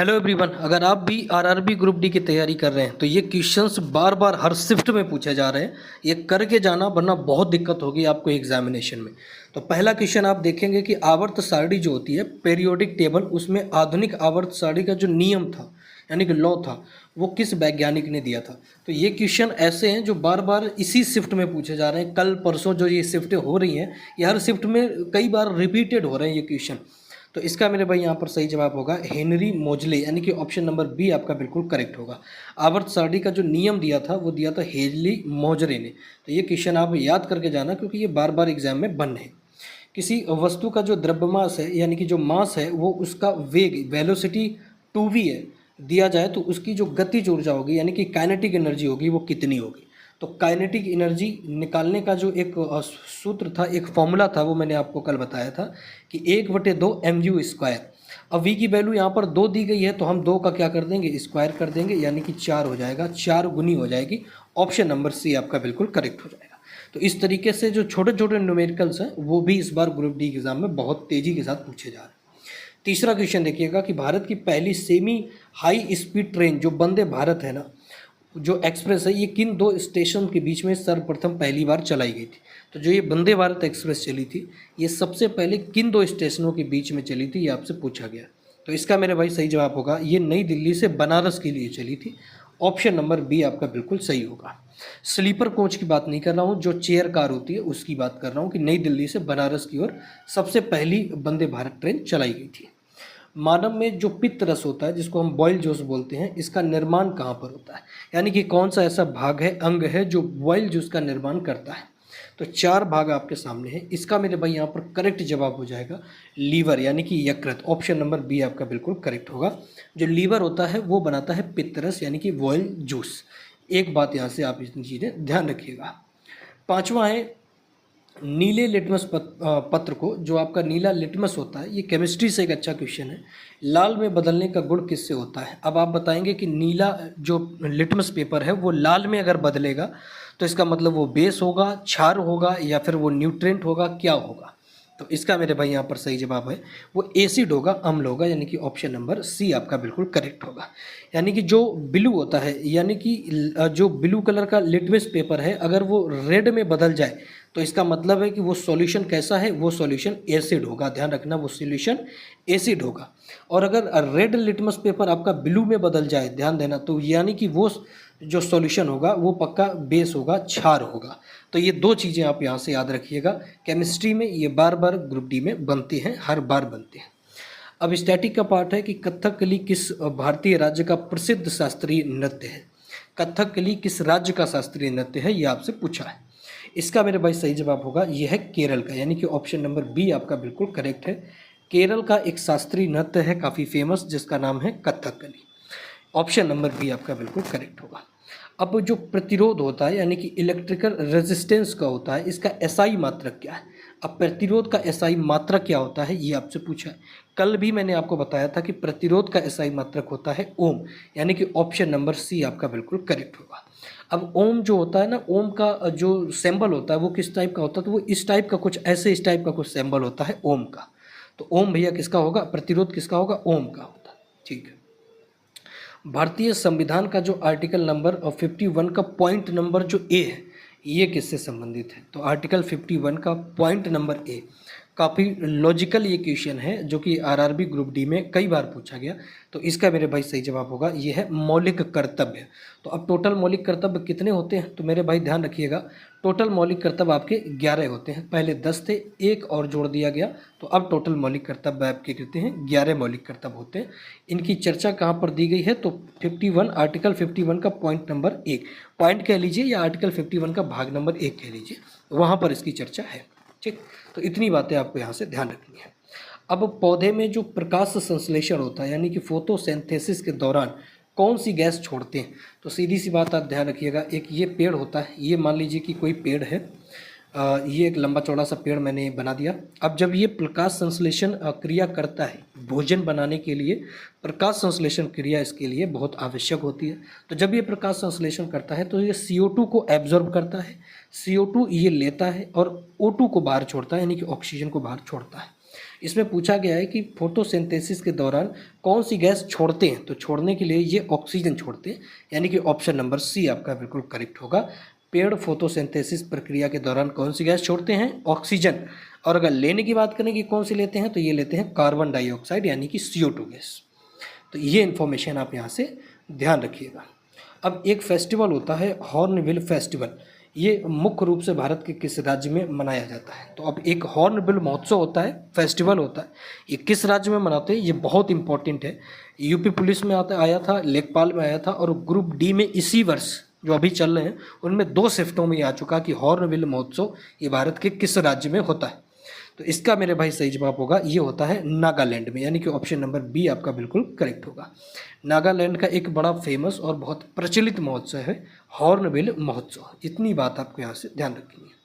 Hello everyone, अगर आप भी आरआरबी ग्रुप डी की तैयारी कर रहे हैं तो ये क्वेश्चंस बार बार हर शिफ्ट में पूछे जा रहे हैं। ये करके जाना, वरना बहुत दिक्कत होगी आपको एग्जामिनेशन में। तो पहला क्वेश्चन आप देखेंगे कि आवर्त सारणी जो होती है पीरियोडिक टेबल, उसमें आधुनिक आवर्त सारणी का जो नियम था यानी कि लॉ था, वो किस वैज्ञानिक ने दिया था। तो ये क्वेश्चन ऐसे हैं जो बार बार इसी शिफ्ट में पूछे जा रहे हैं। कल परसों जो ये शिफ्टें हो रही हैं, ये हर शिफ्ट में कई बार रिपीटेड हो रहे हैं ये क्वेश्चन। तो इसका मेरे भाई यहाँ पर सही जवाब होगा हेनरी मोजले, यानी कि ऑप्शन नंबर बी आपका बिल्कुल करेक्ट होगा। आवर्त सारणी का जो नियम दिया था वो दिया था हेनरी मोजरे ने। तो ये क्वेश्चन आप याद करके जाना, क्योंकि ये बार बार एग्जाम में बन है। किसी वस्तु का जो द्रव्यमास है यानी कि जो मास है, वो उसका वेग वेलोसिटी 2v है, दिया जाए तो उसकी जो गतिज ऊर्जा होगी यानी कि काइनेटिक एनर्जी होगी वो कितनी होगी। तो काइनेटिक एनर्जी निकालने का जो एक सूत्र था, एक फॉर्मूला था, वो मैंने आपको कल बताया था कि 1/2 mu स्क्वायर। अब v की वैल्यू यहाँ पर 2 दी गई है, तो हम 2 का क्या कर देंगे, स्क्वायर कर देंगे, यानी कि 4 हो जाएगा, 4 गुनी हो जाएगी। ऑप्शन नंबर सी आपका बिल्कुल करेक्ट हो जाएगा। तो इस तरीके से जो छोटे छोटे न्यूमेरिकल्स हैं वो भी इस बार ग्रुप डी एग्जाम में बहुत तेज़ी के साथ पूछे जा रहे हैं। तीसरा क्वेश्चन देखिएगा कि भारत की पहली सेमी हाई स्पीड ट्रेन जो वंदे भारत है ना, जो एक्सप्रेस है, ये किन दो स्टेशन के बीच में सर्वप्रथम पहली बार चलाई गई थी। तो जो ये वंदे भारत एक्सप्रेस चली थी, ये सबसे पहले किन दो स्टेशनों के बीच में चली थी, ये आपसे पूछा गया। तो इसका मेरे भाई सही जवाब होगा, ये नई दिल्ली से बनारस के लिए चली थी। ऑप्शन नंबर बी आपका बिल्कुल सही होगा। स्लीपर कोच की बात नहीं कर रहा हूँ, जो चेयर कार होती है उसकी बात कर रहा हूँ कि नई दिल्ली से बनारस की ओर सबसे पहली वंदे भारत ट्रेन चलाई गई थी। मानव में जो पित्त रस होता है, जिसको हम बॉयल जूस बोलते हैं, इसका निर्माण कहाँ पर होता है, यानी कि कौन सा ऐसा भाग है, अंग है, जो बॉयल जूस का निर्माण करता है। तो 4 भाग आपके सामने है। इसका मेरे भाई यहाँ पर करेक्ट जवाब हो जाएगा लीवर, यानी कि यकृत। ऑप्शन नंबर बी आपका बिल्कुल करेक्ट होगा। जो लीवर होता है वो बनाता है पित्त रस, यानी कि बॉयल जूस। एक बात यहाँ से आप इतनी चीज़ें ध्यान रखिएगा। पाँचवा है नीले लिटमस पत्र को, जो आपका नीला लिटमस होता है, ये केमिस्ट्री से एक अच्छा क्वेश्चन है। लाल में बदलने का गुण किससे होता है। अब आप बताएंगे कि नीला जो लिटमस पेपर है वो लाल में अगर बदलेगा तो इसका मतलब वो बेस होगा, क्षार होगा, या फिर वो न्यूट्रेंट होगा, क्या होगा। तो इसका मेरे भाई यहाँ पर सही जवाब है वो एसिड होगा, अम्ल होगा, यानी कि ऑप्शन नंबर सी आपका बिल्कुल करेक्ट होगा। यानी कि जो ब्लू होता है, यानी कि जो ब्लू कलर का लिटमस पेपर है, अगर वो रेड में बदल जाए तो इसका मतलब है कि वो सॉल्यूशन कैसा है, वो सॉल्यूशन एसिड होगा। ध्यान रखना, वो सॉल्यूशन एसिड होगा। और अगर रेड लिटमस पेपर आपका ब्लू में बदल जाए, ध्यान देना, तो यानी कि वो जो सॉल्यूशन होगा वो पक्का बेस होगा, क्षार होगा। तो ये 2 चीज़ें आप यहाँ से याद रखिएगा। केमिस्ट्री में ये बार बार ग्रुप डी में बनते हैं, हर बार बनते हैं। अब स्टैटिक का पार्ट है कि कथकली किस भारतीय राज्य का प्रसिद्ध शास्त्रीय नृत्य है। कथकली किस राज्य का शास्त्रीय नृत्य है, ये आपसे पूछा है। इसका मेरे भाई सही जवाब होगा ये है केरल का, यानी कि ऑप्शन नंबर बी आपका बिल्कुल करेक्ट है। केरल का एक शास्त्रीय नृत्य है काफ़ी फेमस, जिसका नाम है कथकली। ऑप्शन नंबर बी आपका बिल्कुल करेक्ट होगा। अब जो प्रतिरोध होता है, यानी कि इलेक्ट्रिकल रेजिस्टेंस का होता है, इसका एसआई मात्रक क्या है। अब प्रतिरोध का एसआई मात्रक क्या होता है, ये आपसे पूछा है। कल भी मैंने आपको बताया था कि प्रतिरोध का एसआई मात्रक होता है ओम, यानी कि ऑप्शन नंबर सी आपका बिल्कुल करेक्ट होगा। अब ओम जो होता है ना, ओम का जो सिंबल होता है वो किस टाइप का होता है, तो वो इस टाइप का कुछ ऐसे, इस टाइप का कुछ सिंबल होता है ओम का। तो ओम भैया किसका होगा, प्रतिरोध किसका होगा, ओम का होता है। ठीक है। भारतीय संविधान का जो आर्टिकल नंबर 51 का पॉइंट नंबर जो ए है, ये किससे संबंधित है। तो आर्टिकल 51 का पॉइंट नंबर ए काफ़ी लॉजिकल ये क्वेश्चन है, जो कि आरआरबी ग्रुप डी में कई बार पूछा गया। तो इसका मेरे भाई सही जवाब होगा ये है मौलिक कर्तव्य। तो अब टोटल मौलिक कर्तव्य कितने होते हैं, तो मेरे भाई ध्यान रखिएगा, टोटल मौलिक कर्तव्य आपके 11 होते हैं। पहले 10 थे, एक और जोड़ दिया गया, तो अब टोटल मौलिक कर्तव्य आपके कितने हैं, 11 मौलिक कर्तव्य होते हैं। इनकी चर्चा कहाँ पर दी गई है, तो 51 आर्टिकल 51 का पॉइंट नंबर 1 पॉइंट कह लीजिए, या आर्टिकल 51 का भाग नंबर 1 कह लीजिए, वहाँ पर इसकी चर्चा है। ठीक, तो इतनी बातें आपको यहाँ से ध्यान रखनी है। अब पौधे में जो प्रकाश संश्लेषण होता है, यानी कि फोटोसिंथेसिस के दौरान कौन सी गैस छोड़ते हैं, तो सीधी सी बात आप ध्यान रखिएगा। एक ये पेड़ होता है, ये मान लीजिए कि कोई पेड़ है, ये एक लंबा चौड़ा सा पेड़ मैंने बना दिया। अब जब ये प्रकाश संश्लेषण क्रिया करता है भोजन बनाने के लिए, प्रकाश संश्लेषण क्रिया इसके लिए बहुत आवश्यक होती है। तो जब ये प्रकाश संश्लेषण करता है तो ये CO2 को एब्जॉर्ब करता है, CO2 ये लेता है और O2 को बाहर छोड़ता है, यानी कि ऑक्सीजन को बाहर छोड़ता है। इसमें पूछा गया है कि फोटोसिंथेसिस के दौरान कौन सी गैस छोड़ते हैं, तो छोड़ने के लिए ये ऑक्सीजन छोड़ते हैं, यानी कि ऑप्शन नंबर सी आपका बिल्कुल करेक्ट होगा। पेड़ फोटोसिंथेसिस प्रक्रिया के दौरान कौन सी गैस छोड़ते हैं, ऑक्सीजन। और अगर लेने की बात करें कि कौन सी लेते हैं, तो ये लेते हैं कार्बन डाइऑक्साइड यानी कि CO2 गैस। तो ये इन्फॉर्मेशन आप यहाँ से ध्यान रखिएगा। अब एक फेस्टिवल होता है हॉर्नबिल फेस्टिवल, ये मुख्य रूप से भारत के किस राज्य में मनाया जाता है। तो अब एक हॉर्नबिल महोत्सव होता है, फेस्टिवल होता है, ये किस राज्य में मनाते हैं, ये बहुत इंपॉर्टेंट है। यूपी पुलिस में आया था, लेखपाल में आया था, और ग्रुप डी में इसी वर्ष जो अभी चल रहे हैं उनमें 2 शिफ्टों में आ चुका कि हॉर्नबिल महोत्सव ये भारत के किस राज्य में होता है। तो इसका मेरे भाई सही जवाब होगा, ये होता है नागालैंड में, यानी कि ऑप्शन नंबर बी आपका बिल्कुल करेक्ट होगा। नागालैंड का एक बड़ा फेमस और बहुत प्रचलित महोत्सव है हॉर्नबिल महोत्सव। इतनी बात आपको यहाँ से ध्यान रखनी है।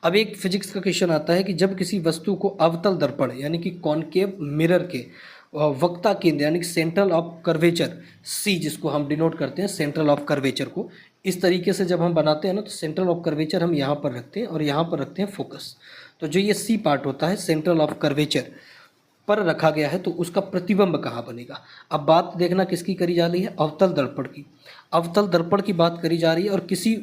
अब एक फिजिक्स का क्वेश्चन आता है कि जब किसी वस्तु को अवतल दर्पण यानी कि कॉनकेव मिरर के वक्ता केंद्र यानी कि सेंट्रल ऑफ कर्वेचर सी, जिसको हम डिनोट करते हैं सेंट्रल ऑफ कर्वेचर को, इस तरीके से जब हम बनाते हैं ना, तो सेंट्रल ऑफ कर्वेचर हम यहाँ पर रखते हैं और यहाँ पर रखते हैं फोकस। तो जो ये सी पार्ट होता है सेंट्रल ऑफ कर्वेचर पर रखा गया है, तो उसका प्रतिबिंब कहाँ बनेगा। अब बात देखना किसकी करी जा रही है, अवतल दर्पण की। अवतल दर्पण की बात करी जा रही है और किसी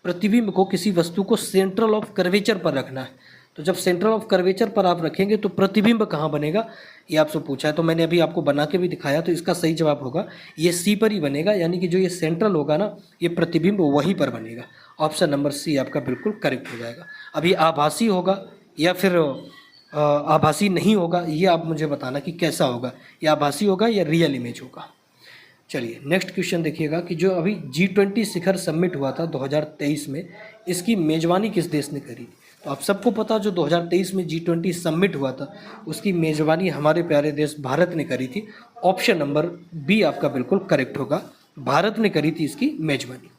प्रतिबिंब को, किसी वस्तु को सेंट्रल ऑफ कर्वेचर पर रखना है। तो जब सेंट्रल ऑफ कर्वेचर पर आप रखेंगे तो प्रतिबिंब कहाँ बनेगा, ये आपसे पूछा है। तो मैंने अभी आपको बना के भी दिखाया, तो इसका सही जवाब होगा ये सी पर ही बनेगा, यानी कि जो ये सेंट्रल होगा ना, ये प्रतिबिंब वहीं पर बनेगा। ऑप्शन नंबर सी आपका बिल्कुल करेक्ट हो जाएगा। अब ये आभासी होगा या फिर आभासी नहीं होगा, ये आप मुझे बताना कि कैसा होगा, या आभासी होगा या रियल इमेज होगा। चलिए नेक्स्ट क्वेश्चन देखिएगा कि जो अभी G20 शिखर समिट हुआ था 2023 में, इसकी मेज़बानी किस देश ने करी। तो आप सबको पता, जो 2023 में G20 समिट हुआ था उसकी मेज़बानी हमारे प्यारे देश भारत ने करी थी। ऑप्शन नंबर बी आपका बिल्कुल करेक्ट होगा, भारत ने करी थी इसकी मेज़बानी।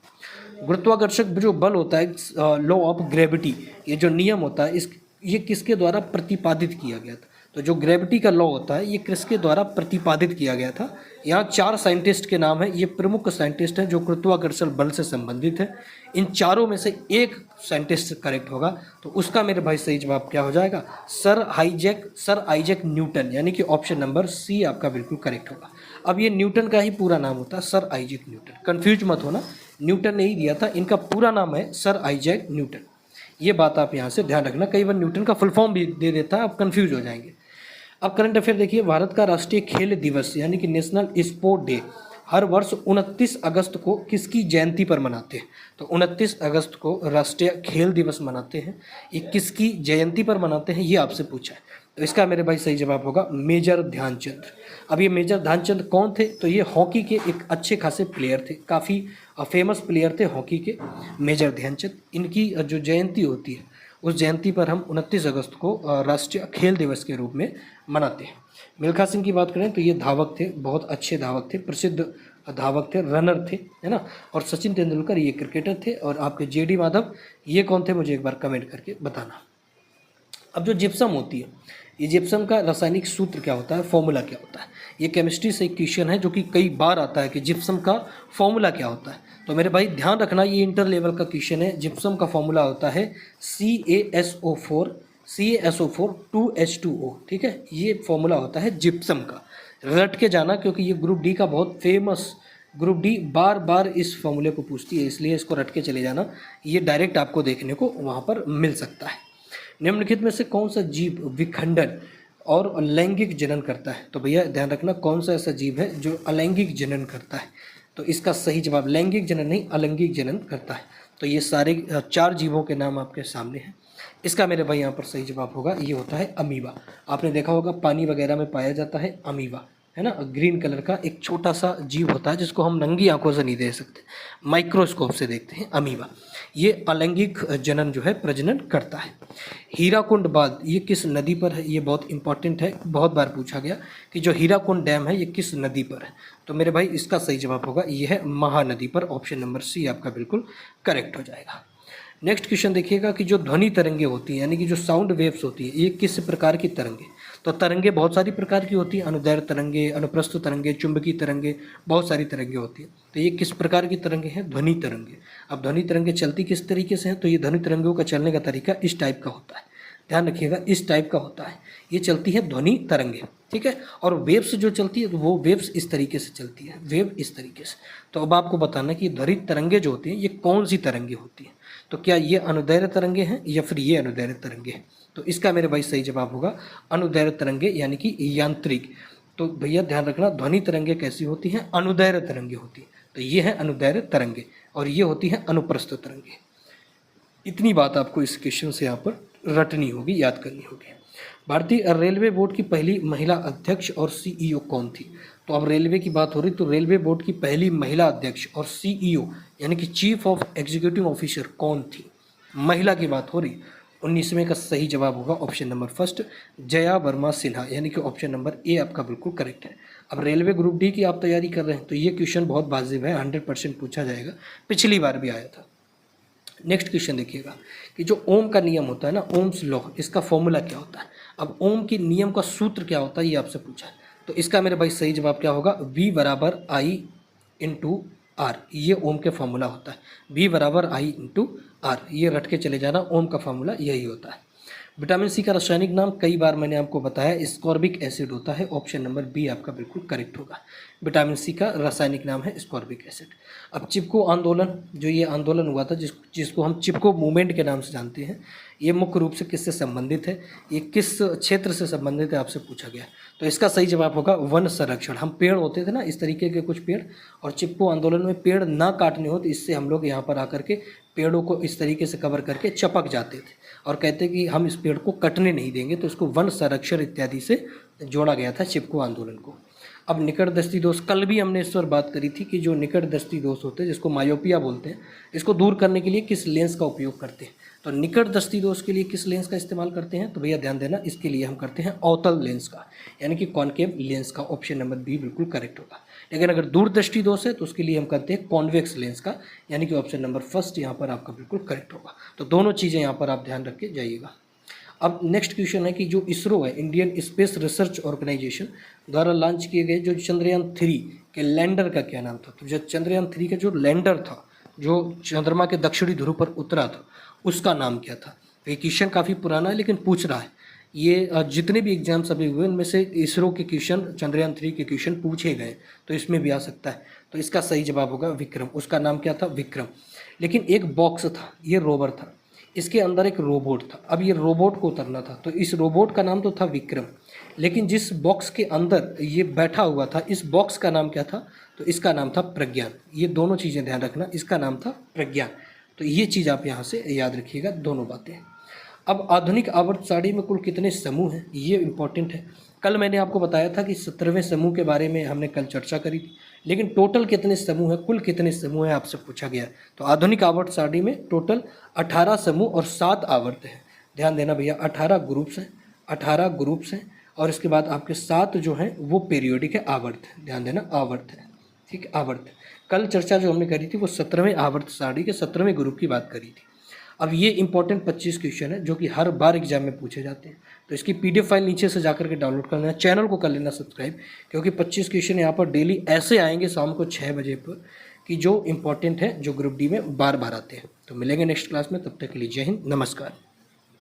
गुरुत्वाकर्षक जो बल होता है, लॉ ऑफ ग्रेविटी, ये जो नियम होता है, ये किसके द्वारा प्रतिपादित किया गया था। तो जो ग्रेविटी का लॉ होता है, ये किसके द्वारा प्रतिपादित किया गया था। यहाँ 4 साइंटिस्ट के नाम है, ये प्रमुख साइंटिस्ट हैं जो गुरुत्वाकर्षण बल से संबंधित है। इन चारों में से एक साइंटिस्ट करेक्ट होगा, तो उसका मेरे भाई सही जवाब क्या हो जाएगा, सर आइजैक न्यूटन, यानी कि ऑप्शन नंबर सी आपका बिल्कुल करेक्ट होगा। अब ये न्यूटन का ही पूरा नाम होता है सर आइजैक न्यूटन, कन्फ्यूज मत होना, न्यूटन ने ही दिया था, इनका पूरा नाम है सर आइजैक न्यूटन। ये बात आप यहाँ से ध्यान रखना, कई बार न्यूटन का फुल फॉर्म भी दे देता है, आप कन्फ्यूज हो जाएंगे। अब करंट अफेयर देखिए, भारत का राष्ट्रीय खेल दिवस यानी कि नेशनल स्पोर्ट डे हर वर्ष 29 अगस्त को किसकी जयंती पर मनाते हैं। तो 29 अगस्त को राष्ट्रीय खेल दिवस मनाते हैं, ये किसकी जयंती पर मनाते हैं, ये आपसे पूछा है। तो इसका मेरे भाई सही जवाब होगा मेजर ध्यानचंद। अब ये मेजर ध्यानचंद कौन थे, तो ये हॉकी के एक अच्छे खासे प्लेयर थे, काफ़ी फेमस प्लेयर थे हॉकी के मेजर ध्यानचंद। इनकी जो जयंती होती है, उस जयंती पर हम 29 अगस्त को राष्ट्रीय खेल दिवस के रूप में मनाते हैं। मिल्खा सिंह की बात करें तो ये धावक थे, बहुत अच्छे धावक थे, प्रसिद्ध धावक थे, रनर थे, है ना। और सचिन तेंदुलकर ये क्रिकेटर थे। और आपके JD माधव ये कौन थे, मुझे एक बार कमेंट करके बताना। अब जो जिप्सम होती है, ये जिप्सम का रासायनिक सूत्र क्या होता है, फॉर्मूला क्या होता है। ये केमिस्ट्री से एक क्वेश्चन है जो कि कई बार आता है कि जिप्सम का फॉर्मूला क्या होता है। तो मेरे भाई ध्यान रखना, ये इंटर लेवल का क्वेश्चन है। जिप्सम का फॉर्मूला होता है CaSO4 2H2O, ठीक है, ये फॉर्मूला होता है जिप्सम का। रट के जाना, क्योंकि ये ग्रुप डी का बहुत फेमस, ग्रुप डी बार बार इस फॉर्मूले को पूछती है, इसलिए इसको रट के चले जाना, ये डायरेक्ट आपको देखने को वहाँ पर मिल सकता है। निम्नलिखित में से कौन सा जीव विखंडन और अलैंगिक जनन करता है। तो भैया ध्यान रखना, कौन सा ऐसा जीव है जो अलैंगिक जनन करता है। तो इसका सही जवाब लैंगिक जनन नहीं, अलैंगिक जनन करता है। तो ये सारे 4 जीवों के नाम आपके सामने हैं। इसका मेरे भाई यहाँ पर सही जवाब होगा, ये होता है अमीबा। आपने देखा होगा पानी वगैरह में पाया जाता है अमीबा, है ना। ग्रीन कलर का एक छोटा सा जीव होता है जिसको हम नंगी आंखों से नहीं देख सकते, माइक्रोस्कोप से देखते हैं, अमीबा। ये अलैंगिक जनन जो है प्रजनन करता है। हीराकुंड बांध ये किस नदी पर है, ये बहुत इंपॉर्टेंट है, बहुत बार पूछा गया कि जो हीराकुंड डैम है ये किस नदी पर है। तो मेरे भाई इसका सही जवाब होगा, ये है महानदी पर। ऑप्शन नंबर सी आपका बिल्कुल करेक्ट हो जाएगा। नेक्स्ट क्वेश्चन देखिएगा कि जो ध्वनि तरंगे होती हैं, यानी कि जो साउंड वेव्स होती हैं, ये किस प्रकार की तरंगे। तो तरंगे बहुत सारी प्रकार की होती हैं, अनुदैर्घ्य तरंगे, अनुप्रस्थ तरंगे, चुंबकीय तरंगे, बहुत सारी तरंगे होती हैं। तो ये किस प्रकार की तरंगे हैं, ध्वनि तरंगे। अब ध्वनि तरंगे चलती किस तरीके से हैं, तो ये ध्वनि तरंगों का चलने का तरीका इस टाइप का होता है। ध्यान रखिएगा, इस टाइप का होता है, ये चलती है ध्वनि तरंगे, ठीक है। और वेव्स जो चलती है वो वेव्स इस तरीके से चलती है, वेव इस तरीके से। तो अब आपको बताना कि ध्वनि तरंगे जो होती हैं ये कौन सी तरंगे होती हैं, तो क्या ये अनुदैर्घ्य तरंगे हैं या फिर ये अनुदैर्घ्य तरंगे हैं। तो इसका मेरे भाई सही जवाब होगा अनुदैर्घ्य तरंगे यानी कि यांत्रिक। तो भैया ध्यान रखना, ध्वनि तरंगे कैसी होती हैं, अनुदैर्घ्य तरंगे होती हैं। तो ये है अनुदैर्घ्य तरंगे और ये होती है अनुप्रस्थ तरंगे। इतनी बात आपको इस क्वेश्चन से यहाँ पर रटनी होगी, याद करनी होगी। भारतीय रेलवे बोर्ड की पहली महिला अध्यक्ष और सीईओ कौन थी। तो अब रेलवे की बात हो रही, तो रेलवे बोर्ड की पहली महिला अध्यक्ष और सीईओ यानी कि चीफ ऑफ एग्जीक्यूटिव ऑफिसर कौन थी, महिला की बात हो रही। 19वें का सही जवाब होगा option number first, Jaya Verma Sinha, यानी कि ऑप्शन नंबर ए आपका बिल्कुल करेक्ट है। अब रेलवे ग्रुप डी की आप तैयारी कर रहे हैं तो ये क्वेश्चन बहुत वाजिब है, 100% पूछा जाएगा, पिछली बार भी आया था। नेक्स्ट क्वेश्चन देखिएगा कि जो ओम का नियम होता है ना, ओम्स लॉ, इसका फॉर्मूला क्या होता है। अब ओम के नियम का सूत्र क्या होता है ये आपसे पूछा है, तो इसका मेरे भाई सही जवाब क्या होगा, V बराबर I इंटू आर, ये ओम के फॉर्मूला होता है। V बराबर I इंटू आर, ये रट के चले जाना, ओम का फॉर्मूला यही होता है। विटामिन सी का रासायनिक नाम कई बार मैंने आपको बताया, स्कॉर्बिक एसिड होता है, ऑप्शन नंबर बी आपका बिल्कुल करेक्ट होगा। विटामिन सी का रासायनिक नाम है स्कॉर्बिक एसिड। अब चिपको आंदोलन, जो ये आंदोलन हुआ था जिसको हम चिपको मूवमेंट के नाम से जानते हैं, ये मुख्य रूप से किससे संबंधित है, ये किस क्षेत्र से संबंधित है आपसे पूछा गया। तो इसका सही जवाब होगा वन संरक्षण। हम पेड़ होते थे ना इस तरीके के कुछ पेड़, और चिपको आंदोलन में पेड़ ना काटने हो, तो इससे हम लोग यहाँ पर आकर के पेड़ों को इस तरीके से कवर करके चपक जाते थे और कहते कि हम इस पेड़ को कटने नहीं देंगे, तो इसको वन संरक्षण इत्यादि से जोड़ा गया था चिपको आंदोलन को। अब निकटदृष्टि दोष, कल भी हमने इस पर बात करी थी कि जो निकटदृष्टि दोष होते हैं जिसको मायोपिया बोलते हैं, इसको दूर करने के लिए किस लेंस का उपयोग करते हैं। तो निकटदृष्टि दोष के लिए किस लेंस का इस्तेमाल करते हैं, तो भैया ध्यान देना, इसके लिए हम करते हैं अवतल लेंस का, यानी कि कॉनकेव लेंस का, ऑप्शन नंबर बी बिल्कुल करेक्ट होगा। लेकिन अगर दूरदृष्टि दोष है तो उसके लिए हम करते हैं कॉन्वेक्स लेंस का, यानी कि ऑप्शन नंबर फर्स्ट यहाँ पर आपका बिल्कुल करेक्ट होगा। तो दोनों चीज़ें यहाँ पर आप ध्यान रख के जाइएगा। अब नेक्स्ट क्वेश्चन है कि जो इसरो है, इंडियन स्पेस रिसर्च ऑर्गेनाइजेशन द्वारा लॉन्च किए गए जो चंद्रयान 3 के लैंडर का क्या नाम था। तो जो चंद्रयान 3 का जो लैंडर था, जो चंद्रमा के दक्षिणी ध्रुव पर उतरा था, उसका नाम क्या था। तो ये क्वेश्चन काफ़ी पुराना है लेकिन पूछ रहा है, ये जितने भी एग्जाम्स अभी हुए उनमें से इसरो के क्वेश्चन, चंद्रयान 3 के क्वेश्चन पूछे गए, तो इसमें भी आ सकता है। तो इसका सही जवाब होगा विक्रम, उसका नाम क्या था, विक्रम। लेकिन एक बॉक्स था, ये रोवर था, इसके अंदर एक रोबोट था। अब ये रोबोट को उतरना था, तो इस रोबोट का नाम तो था विक्रम, लेकिन जिस बॉक्स के अंदर ये बैठा हुआ था, इस बॉक्स का नाम क्या था, तो इसका नाम था प्रज्ञान। ये दोनों चीज़ें ध्यान रखना, इसका नाम था प्रज्ञान। तो ये चीज़ आप यहाँ से याद रखिएगा, दोनों बातें। अब आधुनिक आवर्त सारणी में कुल कितने समूह हैं, ये इंपॉर्टेंट है। कल मैंने आपको बताया था कि 17वें समूह के बारे में हमने कल चर्चा करी थी, लेकिन टोटल कितने समूह हैं, कुल कितने समूह हैं आपसे पूछा गया। तो आधुनिक आवर्त सारणी में टोटल 18 समूह और 7 आवर्त हैं। ध्यान देना भैया, 18 ग्रुप्स हैं, 18 ग्रुप्स हैं, और इसके बाद आपके 7 जो हैं वो पीरियोडिक है, आवर्त है। ध्यान देना, आवर्त है, ठीक, आवर्त। कल चर्चा जो हमने करी थी वो 17वें आवर्त सारणी के 17वें ग्रुप की बात करी थी। अब ये इंपॉर्टेंट 25 क्वेश्चन है जो कि हर बार एग्जाम में पूछे जाते हैं, तो इसकी PDF फाइल नीचे से जाकर के डाउनलोड कर लेना, चैनल को कर लेना सब्सक्राइब, क्योंकि 25 क्वेश्चन यहाँ पर डेली ऐसे आएंगे शाम को 6 बजे पर कि जो इंपॉर्टेंट है, जो ग्रुप डी में बार बार आते हैं। तो मिलेंगे नेक्स्ट क्लास में, तब तक के लिए जय हिंद, नमस्कार।